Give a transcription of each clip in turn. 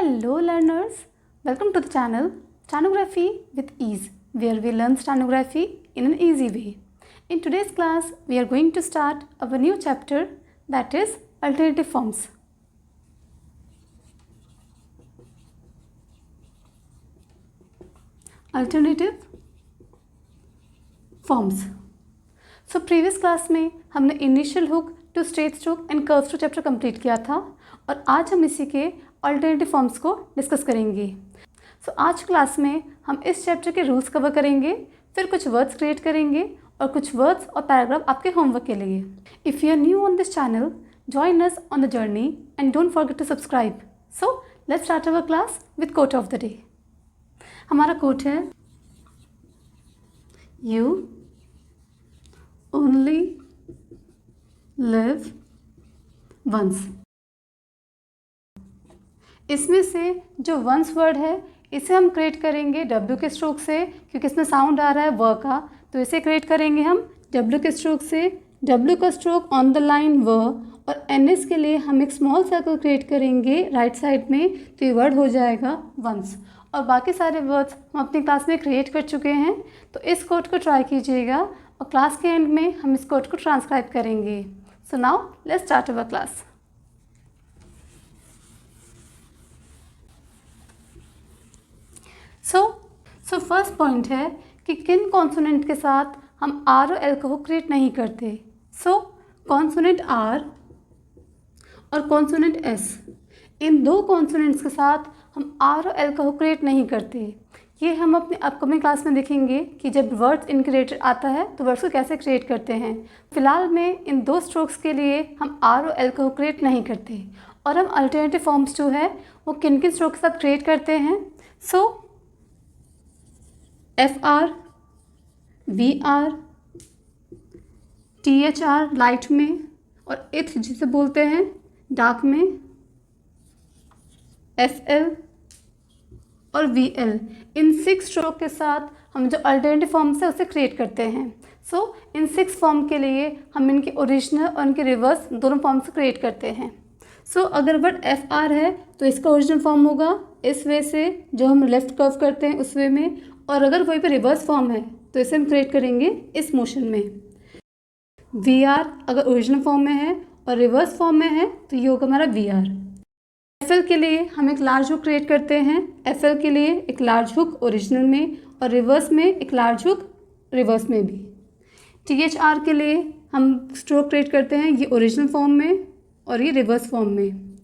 Hello learners, welcome to the channel Stenography with Ease, where we learn stenography in an easy way. In today's class, we are going to start our new chapter, that is alternative forms. Alternative forms. So previous class में हमने initial hook to straight stroke and curve stroke chapter complete किया था और आज हम इसी के alternative forms को डिस्कस करेंगे. सो आज क्लास में हम इस चैप्टर के रूल्स कवर करेंगे, फिर कुछ वर्ड्स क्रिएट करेंगे और कुछ वर्ड्स और पैराग्राफ आपके होमवर्क के लिए. If you are new on this channel, join us on the journey and don't forget to subscribe. So let's start our class with quote of the day. हमारा quote है, you only live once. इसमें से जो once word है इसे हम create करेंगे W के स्ट्रोक से, क्योंकि इसमें साउंड आ रहा है व का, तो इसे क्रिएट करेंगे हम डब्ल्यू के स्ट्रोक से. डब्ल्यू का स्ट्रोक ऑन द लाइन व, और एन एस के लिए हम एक स्मॉल सर्कल क्रिएट करेंगे राइट साइड में, तो ये वर्ड हो जाएगा वंस. और बाकी सारे वर्ड्स हम अपनी क्लास में क्रिएट कर चुके हैं, तो इस कोड को ट्राई कीजिएगा और क्लास के एंड में हम इस कोड को ट्रांसक्राइब करेंगे. So now let's start our class. So first point है कि किन कॉन्सोनेंट के साथ हम आर और एल का हुक क्रिएट नहीं करते. सो कॉन्सोनेंट आर और कॉन्सोनेंट एस, इन दो कॉन्सोनेंट्स के साथ हम आर और एल का हुक क्रिएट नहीं करते. ये हम अपने अपकमिंग क्लास में देखेंगे कि जब वर्ड्स इन क्रिएटेड आता है तो वर्ड्स को कैसे क्रिएट करते हैं. फिलहाल में इन दो स्ट्रोक्स के लिए हम आर और एल का हुक क्रिएट नहीं करते. और हम अल्टरनेटिव फॉर्म्स जो है वो किन किन स्ट्रोक के साथ क्रिएट करते हैं. So F R, V R, T H R light में, और इथ जिसे बोलते हैं डार्क में, एफ एल और वी एल, इन 6 स्ट्रोक के साथ हम जो अल्टरनेटिव फॉर्म्स है उसे क्रिएट करते हैं. सो इन 6 फॉर्म के लिए हम इनके ओरिजिनल और इनके रिवर्स दोनों फॉर्म्स क्रिएट करते हैं. सो अगर वर्ड एफ आर है तो इसका ओरिजिनल फॉर्म होगा इस वे से, जो हम लेफ्ट कर्व करते हैं उस वे में, और अगर वही पे रिवर्स फॉर्म है तो इसे हम क्रिएट करेंगे इस मोशन में. वी आर अगर ओरिजिनल फॉर्म में है और रिवर्स फॉर्म में है तो ये होगा हमारा वी आर. एफ एल के लिए हम एक लार्ज हुक क्रिएट करते हैं. एफ एल के लिए एक लार्ज हुक ओरिजिनल में और रिवर्स में एक लार्ज हुक रिवर्स में भी. टी एच आर के लिए हम स्ट्रोक क्रिएट करते हैं, ये ओरिजिनल फॉर्म में और ये रिवर्स फॉर्म में.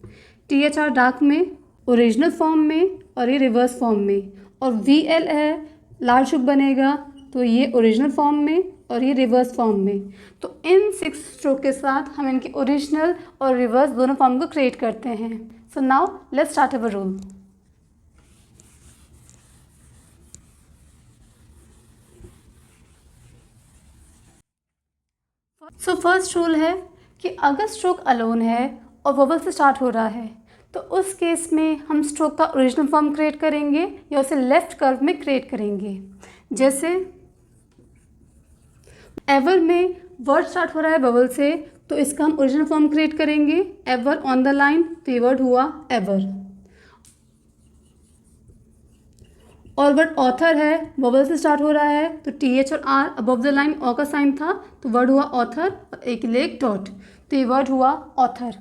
टी एच आर डार्क में, ओरिजिनल फॉर्म में और ये रिवर्स फॉर्म में. और वी एल है लार्ज हुक बनेगा, तो ये ओरिजिनल फॉर्म में और ये रिवर्स फॉर्म में. तो इन 6 स्ट्रोक के साथ हम इनके ओरिजिनल और रिवर्स दोनों फॉर्म को क्रिएट करते हैं. So now let's start our rule. So first rule है कि अगर स्ट्रोक अलोन है और वोवल से स्टार्ट हो रहा है तो उस केस में हम स्ट्रोक का ओरिजिनल फॉर्म क्रिएट करेंगे या उसे लेफ्ट कर्व में क्रिएट करेंगे. जैसे एवर में वर्ड स्टार्ट हो रहा है वोवल से, तो इसका हम ओरिजिनल फॉर्म क्रिएट करेंगे एवर ऑन द लाइन, तो ये वर्ड हुआ एवर. और वर्ड ऑथर है वोवल से स्टार्ट हो रहा है, तो टी एच और आर अबव द लाइन ऑ का साइन था, तो वर्ड हुआ ऑथर और एक लेग डॉट, तो ये वर्ड हुआ ऑथर.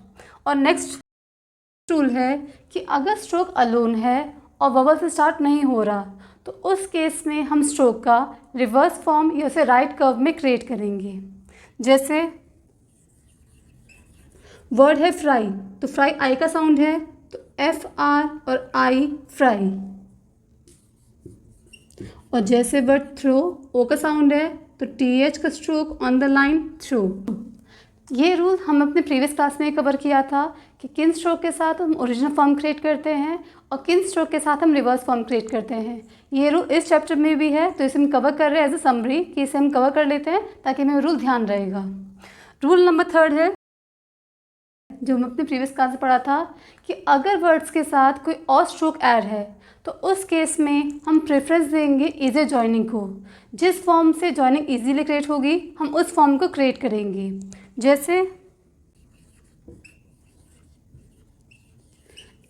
और नेक्स्ट रूल है कि अगर स्ट्रोक अलोन है और वोवल से स्टार्ट नहीं हो रहा तो उस केस में हम स्ट्रोक का रिवर्स फॉर्म या उसे राइट कर्व में क्रिएट करेंगे. जैसे वर्ड है फ्राई, तो फ्राई आई का साउंड है, तो एफ आर और आई फ्राई. और जैसे वर्ड थ्रो ओ का साउंड है, तो टी एच का stroke on the line throw. ये रूल हम अपने प्रीवियस क्लास में कवर किया था कि किन स्ट्रोक के साथ हम ओरिजिनल फॉर्म क्रिएट करते हैं और किन स्ट्रोक के साथ हम रिवर्स फॉर्म क्रिएट करते हैं. ये रूल इस चैप्टर में भी है, तो इसे हम कवर कर रहे हैं एज ए समरी कि इसे हम कवर कर लेते हैं ताकि हमें रूल ध्यान रहेगा. रूल नंबर 3 है जो हम अपने प्रीवियस क्लास में पढ़ा था कि अगर वर्ड्स के साथ कोई और स्ट्रोक ऐड है तो उस केस में हम प्रेफरेंस देंगे इजी जॉइनिंग को. जिस फॉर्म से जॉइनिंग इजीली क्रिएट होगी हम उस फॉर्म को क्रिएट करेंगे. जैसे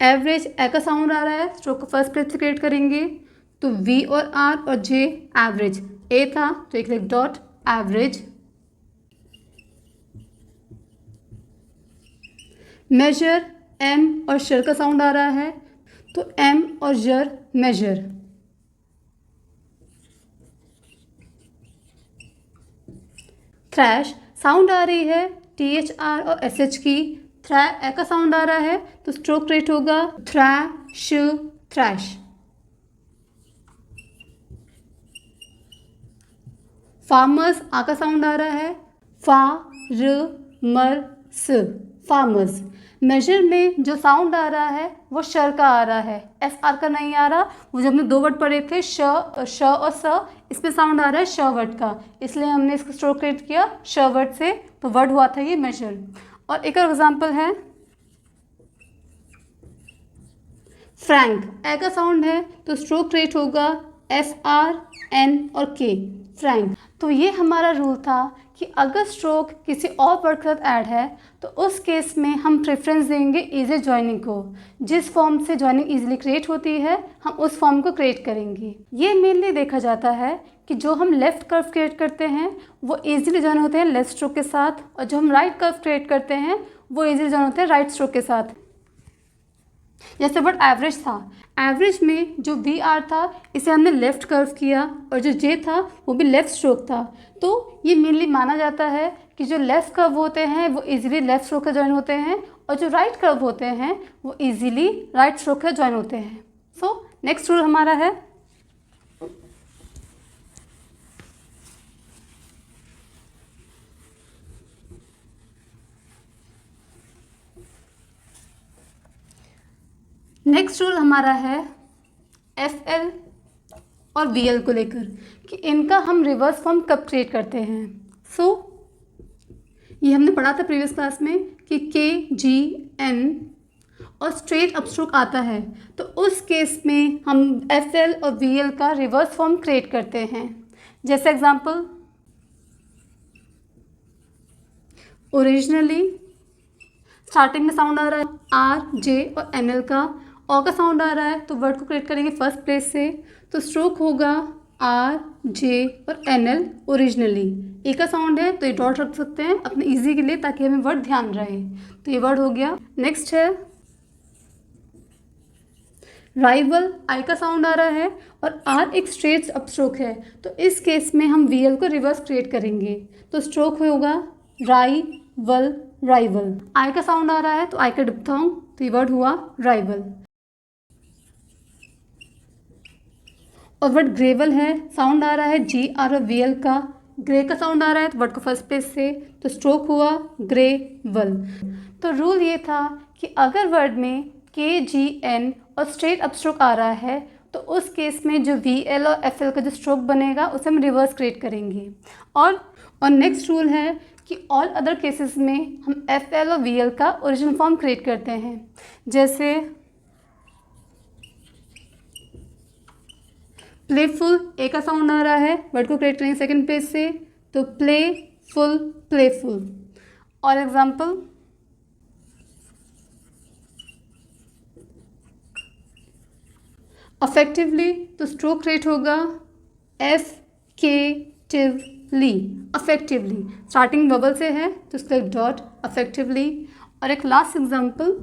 एवरेज ए का साउंड आ रहा है, स्ट्रोक को फर्स्ट प्लेस से क्रिएट करेंगे, तो वी और आर और जे एवरेज, ए था तो एक like dot average. Major M और शर का साउंड आ रहा है, तो एम और जर मेजर। थ्रैश साउंड आ रही है टी एच आर और एस एच की, थ्रै ए का साउंड आ रहा है तो स्ट्रोक क्रिएट होगा थ्रैश थ्रैश। फार्मर्स आ का साउंड आ रहा है, फा र मर स फार्मर्स। मेजर में जो साउंड आ रहा है वो शर का आ रहा है, एस आर का नहीं आ रहा। वो जो हमने दो वर्ड पढ़े थे श और स, इसमें साउंड आ रहा है श वर्ड का, इसलिए हमने इसका स्ट्रोक क्रिएट किया श वर्ड से, तो वर्ड हुआ था ये मेजर। और एक और एग्जाम्पल है फ्रैंक, ए का साउंड है तो स्ट्रोक क्रिएट होगा एफ आर एन और के, फ्रैंक। तो ये हमारा रूल था कि अगर स्ट्रोक किसी और वर्ड के साथ ऐड है तो उस केस में हम प्रेफरेंस देंगे इजी जॉइनिंग को। जिस फॉर्म से जॉइनिंग इजीली क्रिएट होती है हम उस फॉर्म को क्रिएट करेंगे। ये मेनली देखा जाता है कि जो हम लेफ़्ट कर्व क्रिएट करते हैं वो इजीली जॉइन होते हैं लेफ्ट स्ट्रोक के साथ, और जो हम राइट कर्व क्रिएट करते हैं वो इजीली जॉइन होते हैं राइट स्ट्रोक के साथ। जैसे वर्ड एवरेज था, एवरेज में जो वी आर था इसे हमने लेफ़्ट कर्व किया, और जो जे था वो भी लेफ़्ट स्ट्रोक था। तो ये मेनली माना जाता है कि जो लेफ़्ट कर्व होते हैं वो इजीली लेफ़्ट स्ट्रोक के जॉइन होते हैं, और जो राइट कर्व होते हैं वो इजीली राइट स्ट्रोक के जॉइन होते हैं। सो नेक्स्ट रूल हमारा है नेक्स्ट रूल हमारा है एफ एल और वी एल को लेकर कि इनका हम रिवर्स फॉर्म कब क्रिएट करते हैं। सो ये हमने पढ़ा था प्रीवियस क्लास में कि के जी एन और स्ट्रेट अपस्ट्रोक आता है, तो उस केस में हम एफ एल और वी एल का रिवर्स फॉर्म क्रिएट करते हैं। जैसे एग्जांपल, ओरिजिनली स्टार्टिंग में साउंड आ रहा है आर जे और एन एल का, ओ का साउंड आ रहा है तो वर्ड को क्रिएट करेंगे फर्स्ट प्लेस से, तो स्ट्रोक होगा आर जे और एन एल ओरिजिनली। ए का साउंड है तो ये डॉट रख सकते हैं अपने इजी के लिए ताकि हमें वर्ड ध्यान रहे, तो ये वर्ड हो गया। नेक्स्ट है राइवल, आई का साउंड आ रहा है और आर एक स्ट्रेट अपस्ट्रोक है, तो इस केस में हम वी एल को रिवर्स क्रिएट करेंगे, तो स्ट्रोक होगा राई वल राइवल। आई का साउंड आ रहा है तो आई का डिप्थोंग, तो ये वर्ड हुआ राइवल। और वर्ड ग्रेवल है, साउंड आ रहा है जी आर और वी एल का, ग्रे का साउंड आ रहा है तो वर्ड को फर्स्ट प्लेस से, तो स्ट्रोक हुआ ग्रेवल। तो रूल ये था कि अगर वर्ड में के जी एन और स्ट्रेट अपस्ट्रोक आ रहा है तो उस केस में जो वी एल और एफ एल का जो स्ट्रोक बनेगा उसे हम रिवर्स क्रिएट करेंगे। और नेक्स्ट रूल है कि ऑल अदर केसेस में हम एफ एल और वी एल का ओरिजिनल फॉर्म क्रिएट करते हैं। जैसे प्लेफुल, ए का साउंड आ रहा है, वर्ड को क्रिएट करेंगे सेकंड प्लेस से, तो प्लेफुल प्लेफुल। और एग्जांपल, अफेक्टिवली, तो स्ट्रोक क्रिएट होगा एफ के टिवली, अफेक्टिवली। स्टार्टिंग बबल से है तो उसका डॉट अफेक्टिवली। और एक लास्ट एग्जांपल,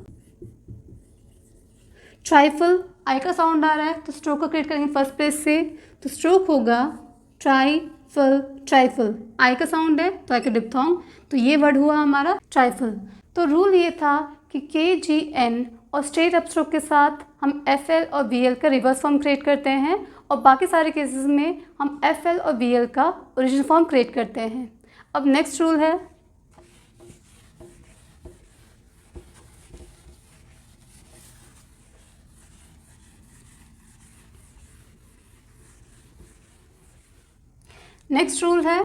ट्राइफल, आई का साउंड आ रहा है तो स्ट्रोक को क्रिएट करेंगे फर्स्ट प्लेस से, तो स्ट्रोक होगा ट्राइफल ट्राइफल। आई का साउंड है तो आई का डिप्थोंग, तो ये वर्ड हुआ हमारा ट्राइफल। तो रूल ये था कि के जी एन और स्ट्रेट अपस्ट्रोक के साथ हम एफ एल और वी एल का रिवर्स फॉर्म क्रिएट करते हैं, और बाकी सारे केसेस में हम एफ एल और वी एल का ओरिजिनल फॉर्म क्रिएट करते हैं। अब नेक्स्ट रूल है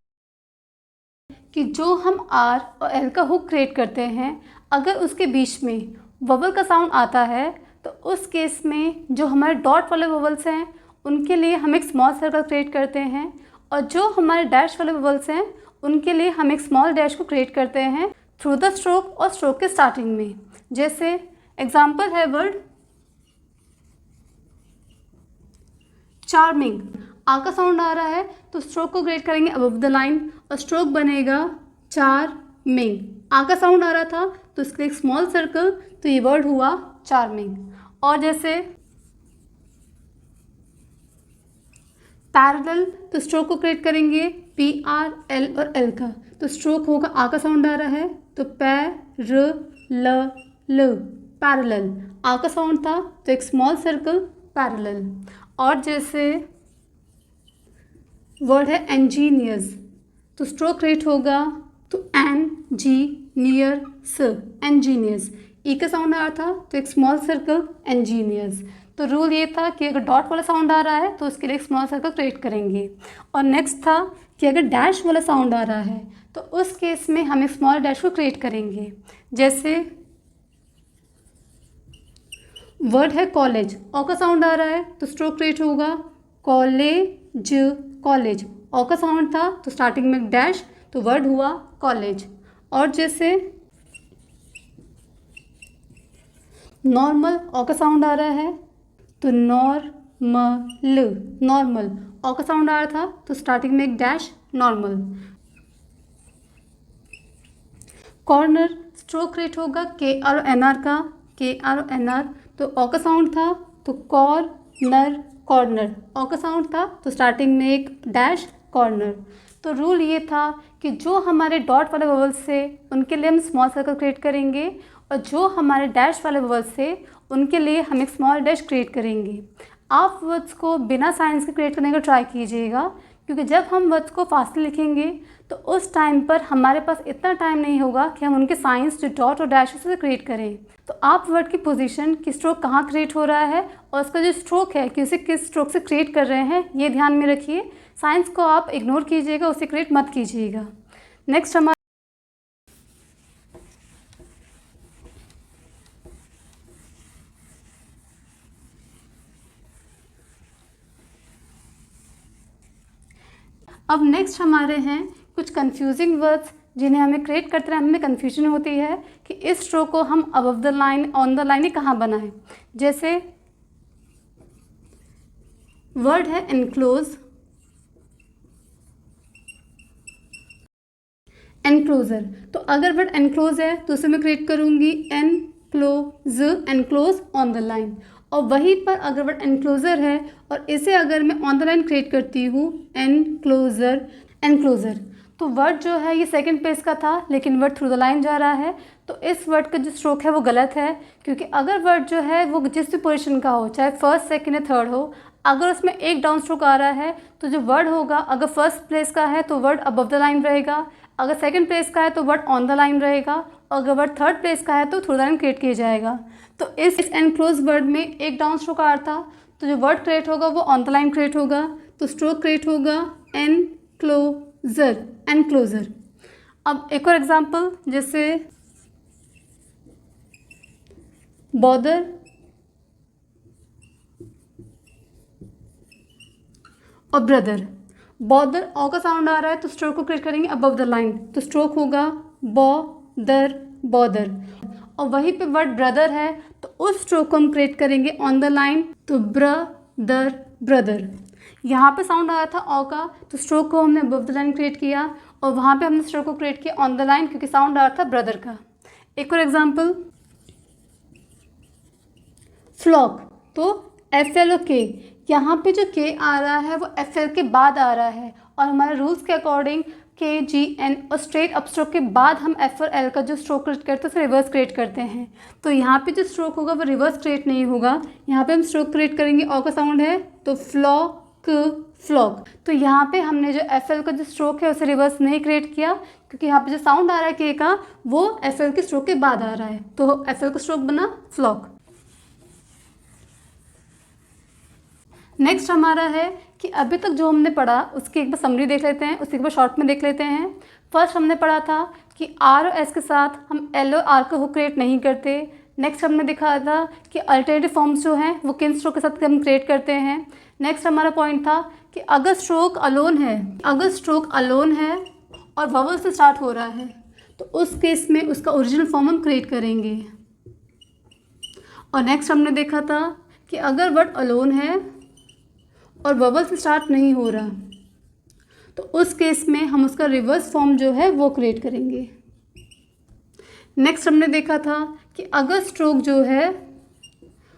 कि जो हम आर और एल का हुक क्रिएट करते हैं अगर उसके बीच में ववल का साउंड आता है तो उस केस में जो हमारे डॉट वाले ववल्स हैं उनके लिए हम एक स्मॉल सर्कल क्रिएट करते हैं, और जो हमारे डैश वाले ववल्स हैं उनके लिए हम एक स्मॉल डैश को क्रिएट करते हैं थ्रू द स्ट्रोक और स्ट्रोक के स्टार्टिंग में। जैसे एग्जांपल है वर्ड चार्मिंग, आ का साउंड आ रहा है तो स्ट्रोक को क्रिएट करेंगे अबव द लाइन और स्ट्रोक बनेगा चार्मिंग। आ का साउंड आ रहा था तो इसके एक स्मॉल सर्कल, तो ये वर्ड हुआ चार्मिंग। और जैसे पैरेलल, तो स्ट्रोक को क्रिएट करेंगे PRL और L का, तो स्ट्रोक होगा, आ का साउंड आ रहा है तो पैरेलल, आ का साउंड था तो एक स्मॉल सर्कल पैरेलल। और जैसे वर्ड है इंजीनियर्स, तो स्ट्रोक क्रिएट होगा तो इंजीनियर्स, ई का साउंड आ रहा था तो एक स्मॉल सर्कल इंजीनियर्स। तो रूल ये था कि अगर डॉट वाला साउंड आ रहा है तो उसके लिए एक स्मॉल सर्कल क्रिएट करेंगे। और नेक्स्ट था कि अगर डैश वाला साउंड आ रहा है तो उस केस में हम एक स्मॉल डैश को क्रिएट करेंगे। जैसे वर्ड है कॉलेज, ओ का साउंड आ रहा है तो स्ट्रोक क्रिएट होगा कॉलेज, ओ का साउंड था तो स्टार्टिंग में डैश, तो वर्ड हुआ कॉलेज। और जैसे नॉर्मल, ओ का साउंड आ रहा है तो नॉर्मल, ओ का साउंड आ रहा था तो स्टार्टिंग में एक dash, normal. Corner, stroke create होगा KR का, तो ओ का साउंड था तो कॉर्नर, ओ का साउंड था तो स्टार्टिंग में एक डैश, कॉर्नर। तो रूल ये था कि जो हमारे डॉट वाले वोवल्स से उनके लिए हम स्मॉल सर्कल क्रिएट करेंगे और जो हमारे डैश वाले वोवल्स से उनके लिए हम एक स्मॉल डैश क्रिएट करेंगे। आप वर्ड्स को बिना साइंस के क्रिएट करने का ट्राई कीजिएगा, क्योंकि जब हम वर्ड्स को फास्टली लिखेंगे तो उस टाइम पर हमारे पास इतना टाइम नहीं होगा कि हम उनके साइंस जो डॉट और डैश से क्रिएट करें। तो आप वर्ड की पोजीशन कि स्ट्रोक कहाँ क्रिएट हो रहा है और उसका जो स्ट्रोक है कि उसे किस स्ट्रोक से क्रिएट कर रहे हैं, ये ध्यान में रखिए। साइंस को आप इग्नोर कीजिएगा, उसे क्रिएट मत कीजिएगा। नेक्स्ट हमारा अब नेक्स्ट हमारे हैं कुछ कंफ्यूजिंग वर्ड्स जिन्हें हमें क्रिएट करते हैं, हमें कन्फ्यूजन होती है कि इस स्ट्रोक को हम above the line, on the line ही कहाँ बनाएं। जैसे वर्ड है एनक्लोजर, तो अगर वर्ड एनक्लोज है तो उसे मैं क्रिएट करूँगी एनक्लोज ऑन द लाइन। और वहीं पर अगर वर्ड एनक्लोजर है और इसे अगर मैं ऑन द लाइन क्रिएट करती हूँ एनक्लोजर, तो वर्ड जो है ये सेकंड पेज का था लेकिन वर्ड थ्रू द लाइन जा रहा है, तो इस वर्ड का जो स्ट्रोक है वो गलत है। क्योंकि अगर वर्ड जो है वो जिस भी पोजीशन का हो, चाहे फर्स्ट, सेकंड या थर्ड हो, अगर उसमें एक डाउन स्ट्रोक आ रहा है तो जो वर्ड होगा, अगर फर्स्ट प्लेस का है तो वर्ड अबव द लाइन रहेगा, अगर सेकंड प्लेस का है तो वर्ड ऑन द लाइन रहेगा, और अगर वर्ड थर्ड प्लेस का है तो थ्रू द लाइन क्रिएट किया जाएगा। तो इस एनक्लोज वर्ड में एक डाउन स्ट्रोक आ रहा था तो जो वर्ड क्रिएट होगा वो ऑन द लाइन क्रिएट होगा, तो स्ट्रोक क्रिएट होगा एनक्लोजर। अब एक और एग्जांपल, जैसे बॉदर और ब्रदर। बॉदर, ओ का साउंड आ रहा है तो स्ट्रोक को क्रिएट करेंगे अबव द लाइन, तो स्ट्रोक होगा बॉदर। और वहीं पे वर्ड ब्रदर है तो उस स्ट्रोक को हम क्रिएट करेंगे ऑन द लाइन, तो ब्रदर। यहाँ पे साउंड आया था ओ का, तो स्ट्रोक को हमने अबव द लाइन क्रिएट किया और वहाँ पे हमने स्ट्रोक को क्रिएट किया ऑन द लाइन क्योंकि साउंड आ रहा था ब्रदर का। एक और एग्जांपल, फ्लॉक, तो FLOK, यहाँ पे जो K आ रहा है वो FL के बाद आ रहा है और हमारे रूल्स के अकॉर्डिंग KGN और स्ट्रेट अप स्ट्रोक के बाद हम F और L का जो स्ट्रोक क्रिएट करते हैं उसे रिवर्स क्रिएट करते हैं। तो यहाँ पे जो स्ट्रोक होगा वो रिवर्स क्रिएट नहीं होगा, यहाँ पे हम स्ट्रोक क्रिएट करेंगे, ओ का साउंड है तो फ्लॉक। तो यहाँ पे हमने जो FL का जो स्ट्रोक है उसे रिवर्स नहीं क्रिएट किया क्योंकि यहाँ पे जो साउंड आ रहा है K का वो FL के स्ट्रोक के बाद आ रहा है, तो FL का स्ट्रोक बना फ्लॉक। नेक्स्ट हमारा है कि अभी तक जो हमने पढ़ा उसकी एक बार समरी देख लेते हैं, उसके एक बार शॉर्ट में देख लेते हैं। फर्स्ट हमने पढ़ा था कि R और S के साथ हम L और R का हुक क्रिएट नहीं करते। नेक्स्ट हमने दिखाया था कि अल्टरनेटिव फॉर्म्स जो हैं वो किन स्ट्रोक के साथ हम क्रिएट करते हैं। नेक्स्ट हमारा पॉइंट था कि अगर स्ट्रोक अलोन है और वॉवल से स्टार्ट हो रहा है तो उस केस में उसका ओरिजिनल फॉर्म हम क्रिएट करेंगे। और नेक्स्ट हमने देखा था कि अगर वर्ड अलोन है और ववल से स्टार्ट नहीं हो रहा, तो उस केस में हम उसका रिवर्स फॉर्म जो है वो क्रिएट करेंगे। नेक्स्ट हमने देखा था कि अगर स्ट्रोक जो है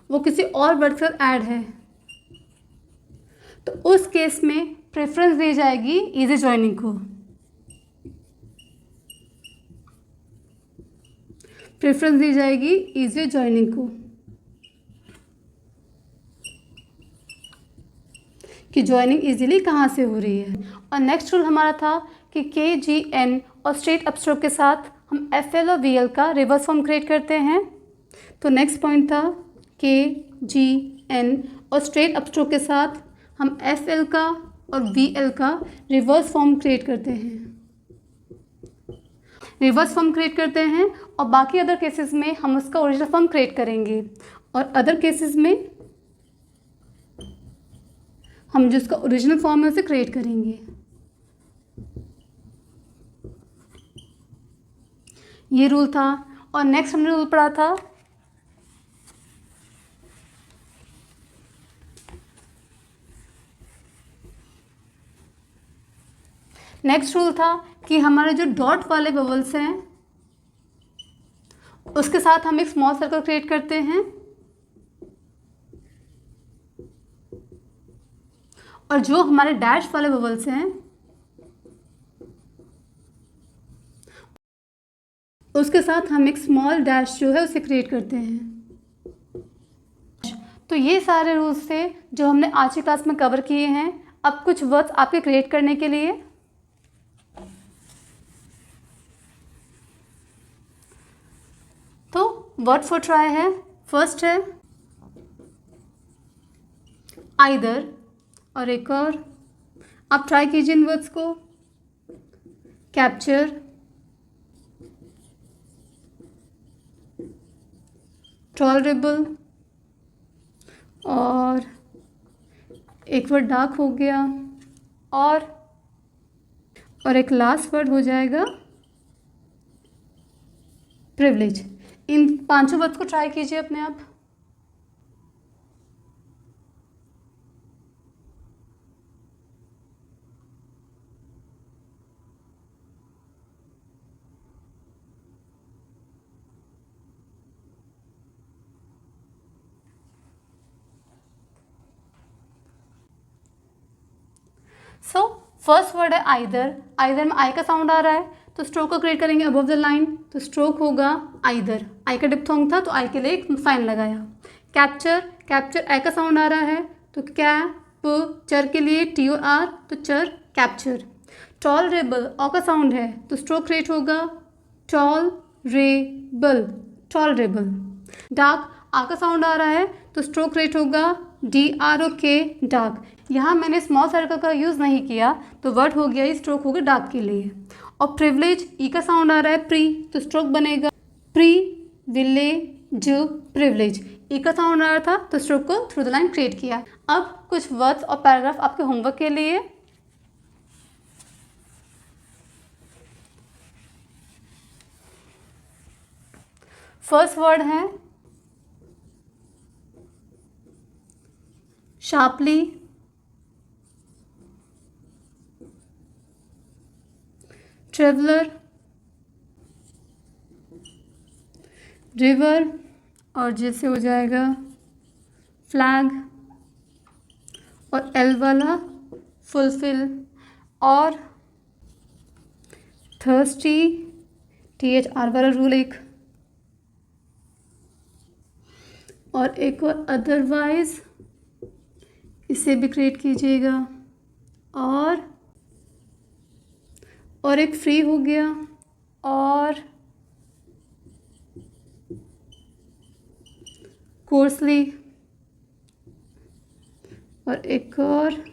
वो किसी और वर्ड के साथ ऐड है, तो उस केस में प्रेफरेंस दी जाएगी इजी जॉइनिंग को। प्रेफरेंस दी जाएगी इजी जॉइनिंग को कि जॉइनिंग इजीली कहाँ से हो रही है। और नेक्स्ट रूल हमारा था कि के, जी, एन और स्ट्रेट अपस्ट्रोक के साथ हम एफ एल और वी एल का रिवर्स फॉर्म क्रिएट करते हैं। तो नेक्स्ट पॉइंट था के, जी, एन और स्ट्रेट अपस्ट्रोक के साथ हम एफ एल का और वी एल का रिवर्स फॉर्म क्रिएट करते हैं। रिवर्स फॉर्म क्रिएट करते हैं और बाकी अदर केसेस में हम उसका ओरिजिनल फॉर्म क्रिएट करेंगे, और अदर केसेस में हम जो उसका ओरिजिनल फॉर्म है उसे क्रिएट करेंगे। ये रूल था। और नेक्स्ट हमने रूल पढ़ा था नेक्स्ट रूल था कि हमारे जो डॉट वाले बबल्स हैं उसके साथ हम एक स्मॉल सर्कल क्रिएट करते हैं, और जो हमारे डैश वाले बबल्स हैं उसके साथ हम एक स्मॉल डैश जो है उसे क्रिएट करते हैं। तो ये सारे रूल्स थे जो हमने आज की क्लास में कवर किए हैं। अब कुछ वर्ड्स आपके क्रिएट करने के लिए। तो वर्ड फॉर ट्राई है, फर्स्ट है आइदर, और एक और आप ट्राई कीजिए इन वर्ड्स को, कैप्चर, टॉलरेबल, और एक वर्ड डार्क हो गया, और एक लास्ट वर्ड हो जाएगा प्रिविलेज। इन पांचों वर्ड्स को ट्राई कीजिए अपने आप। सो फर्स्ट वर्ड है आइदर। आइदर में आई का साउंड आ रहा है तो स्ट्रोक को क्रिएट करेंगे अबव द लाइन, तो स्ट्रोक होगा आइदर। आई का डिप्थोंग था तो आई के लिए एक साइन लगाया। कैप्चर, कैप्चर आई का साउंड आ रहा है तो कैप, चर के लिए टी और आर, तो चर कैप्चर। टॉलरेबल ऑ का साउंड है तो स्ट्रोक क्रिएट होगा टॉलरेबल, टॉलरेबल। डार्क आ का साउंड आ रहा है तो स्ट्रोक क्रिएट होगा डी आर ओ के, डार्क। यहाँ मैंने स्मॉल सर्कल का यूज़ नहीं किया तो वर्ड हो गया, स्ट्रोक होगा डार्क के लिए। और प्रिविलेज ई का साउंड आ रहा है प्री, तो स्ट्रोक बनेगा प्री विलेज प्रिविलेज। ई का साउंड आ रहा था तो स्ट्रोक को थ्रू द लाइन क्रिएट किया। अब कुछ वर्ड्स और पैराग्राफ आपके होमवर्क के लिए। फर्स्ट वर्ड है शार्पली, ट्रेवलर, रिवर, और जैसे हो जाएगा फ्लैग, और एल वाला फुलफिल, और थर्स्टी, टी एच आर वाला रूल एक, और एक और अदरवाइज, इसे भी क्रिएट कीजिएगा, और एक फ्री हो गया, और कोर्सली, और एक और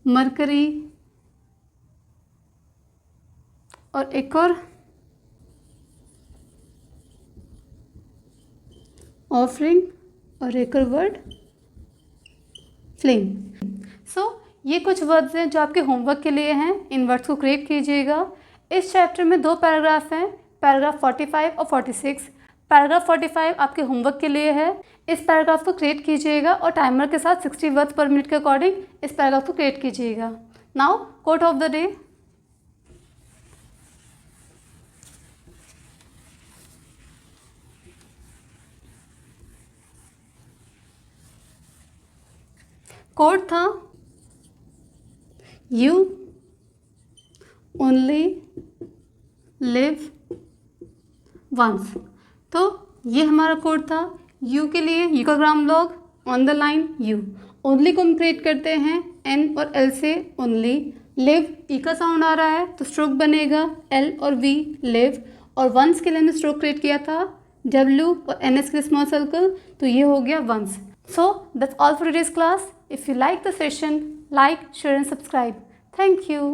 मरकरी, और एक और ऑफरिंग, और एक और वर्ड फ्लेम। सो ये कुछ वर्ड्स हैं जो आपके होमवर्क के लिए हैं। इन वर्ड्स को क्रिएट कीजिएगा। इस चैप्टर में 2 पैराग्राफ हैं, पैराग्राफ 45 और 46। पैराग्राफ 45 आपके होमवर्क के लिए है। इस पैराग्राफ को क्रिएट कीजिएगा और टाइमर के साथ 60 वर्ड्स पर मिनट के अकॉर्डिंग इस पैराग्राफ को क्रिएट कीजिएगा। Now quote of the day. Quote था यू ओनली लिव वंस। तो ये हमारा कोड था। यू के लिए यू का ग्राम log on the line U. Only को हम क्रिएट करते हैं एन और एल से ओनली। लिव ई का साउंड आ रहा है तो स्ट्रोक बनेगा एल और वी लिव। और वंस के लिए हमने स्ट्रोक क्रिएट किया था डब्ल्यू और एन एस के लिए स्मॉल सर्कल, तो ये हो गया once. So that's all for today's class. If you like the session, like, share and subscribe. Thank you.